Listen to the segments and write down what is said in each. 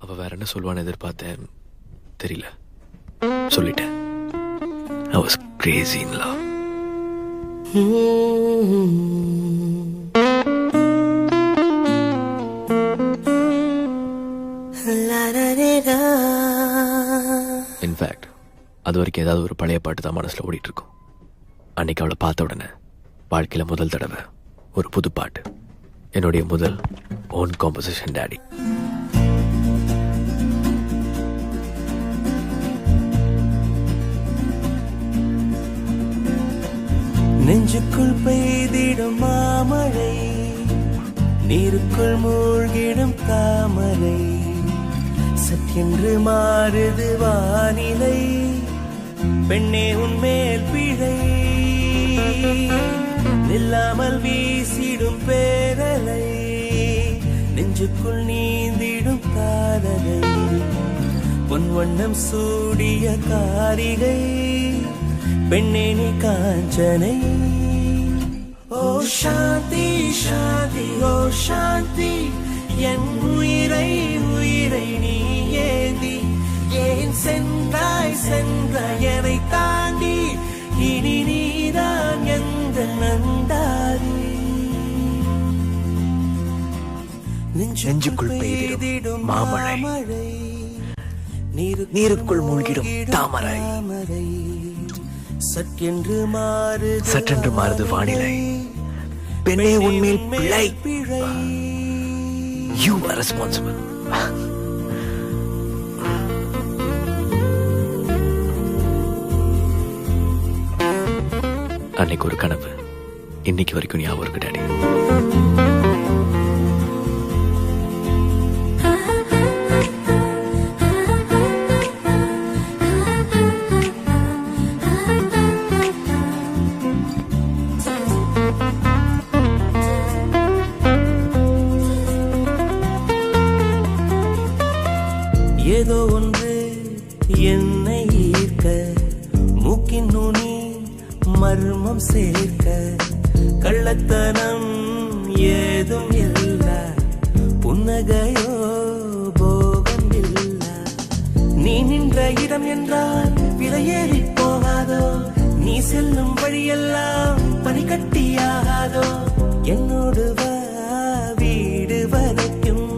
அவள் வேற என்ன சொல்லுவான்னு எதிர்பார்த்தேன், தெரியல, சொல்லிட்டேன். I was crazy in love. In fact அது வரைக்கும் ஏதாவது ஒரு பழைய பாட்டு தான் மனசில் ஓடிட்டு இருக்கும். அன்னைக்கு அவளை பார்த்த உடனே வாழ்க்கையில் முதல் தடவை ஒரு புது பாட்டு, என்னுடைய முதல் ஓன் காம்போசிஷன் டாடி. நெஞ்சுக்குள் பெய்திடும் மாமழை, நீருக்குள் மூழ்கிடும் தாமரை, சற்றென்று மாறுது வானிலை, பெண்ணே உன்மேல் பிழை, நில்லாமல் வீசிடும் பேரலை, நெஞ்சுக்குள் நீந்திடும் காதலை, பொன் வண்ணம் சூடிய காரிகை, பெண்ணே நீ காஞ்சனை. ஓ சாந்தி சாந்தி ஓ சாந்தி, என் உயிரை உயிரை நீ ஏந்தி, ஏன் சென்றாய் சென்றாய் என்னை தாண்டி, இனி நீதான் எந்த நந்தாரி. நெஞ்சுக்குள் பெய்திடும் மாமழை, நீருக்குள் மூழ்கிடும் தாமரை, சற்றென்று மாறுது வானிலை, பெண்ணே உன்மேல் பிழை, you are responsible. அன்னைக்கு ஒரு கனவு இன்னைக்கு வரைக்கும் ஞாபகம் இருக்கு டாடி. ஏதோ ஒன்று என்னை ஈர்க்க, மூக்கின் நுனி மர்மம் சேர்க்க, கள்ளத்தனம் ஏதும் இல்ல, புன்னகையோ போகம் இல்ல, நீ நின்ற இடம் என்றால் விலையேறி போகாதோ, நீ செல்லும் வழியெல்லாம் பனிக்கட்டியாகாதோ, என்னோடு வா வீடு வரைக்கும்,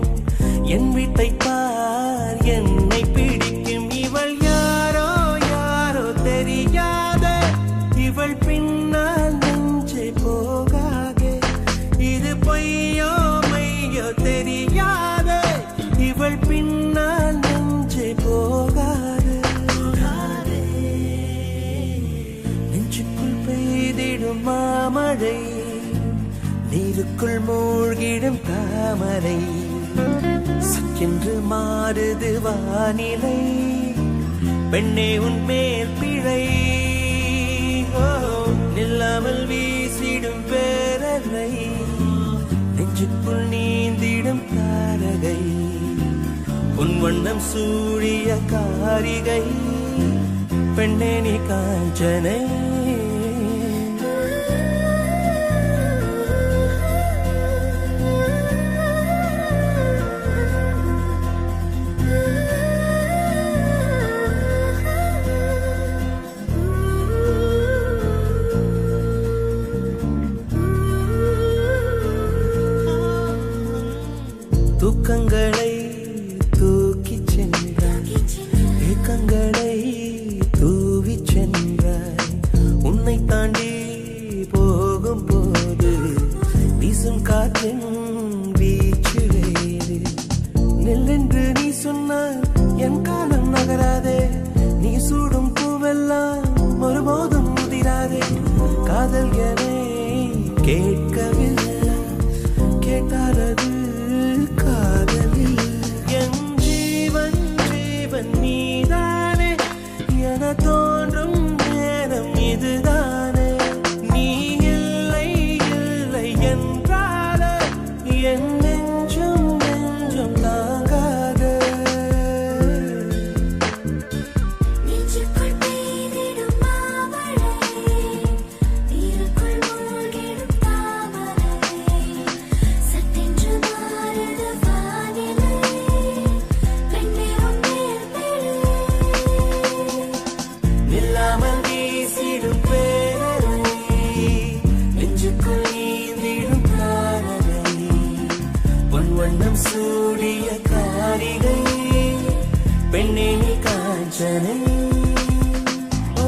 என் வீட்டை பார் என்னை பிடிக்கும், இவள் யாரோ யாரோ தெரியாத, இவள் பின்னால் நெஞ்சை போகாதே, இது பொய்யோ மையோ தெரியாத, இவள் பின்னால் நெஞ்சை போகாதே. நெஞ்சுக்குள் பெய்திடும் மாமழை, நீருக்குள் மூழ்கிடும் தாமரை, சற்றென்று மாறுது வானிலை, பெண்ணே உன்மேல் பிழை, நில்லாமல் வீசிடும் பேரலை, நெஞ்சுக்குள் நீந்திடும் தாரகை, உன் வண்ணம் சூழிய காரிகை, பெண்ணே நீ காஞ்சனை. தூக்கங்களை தூக்கிச் சென்றாய், ஏக்கங்களை தூவிச் சென்றாய், உன்னை தாண்டி போகும் போது வீசும் காற்றின் வீச்சு வேறு, நெல்லென்று நீ சொன்னால் என் காலம் நகராதே, நீ சூடும் பூவெல்லாம் ஒருபோதும் முதிராதே, காதல் என கேட்கவில்லை, கேட்டாரது காதலில், என் ஜீவன் ஜீவன் நீதானே, சூடிய காரிகை பெண்ணே நீ காஞ்சனை ஓ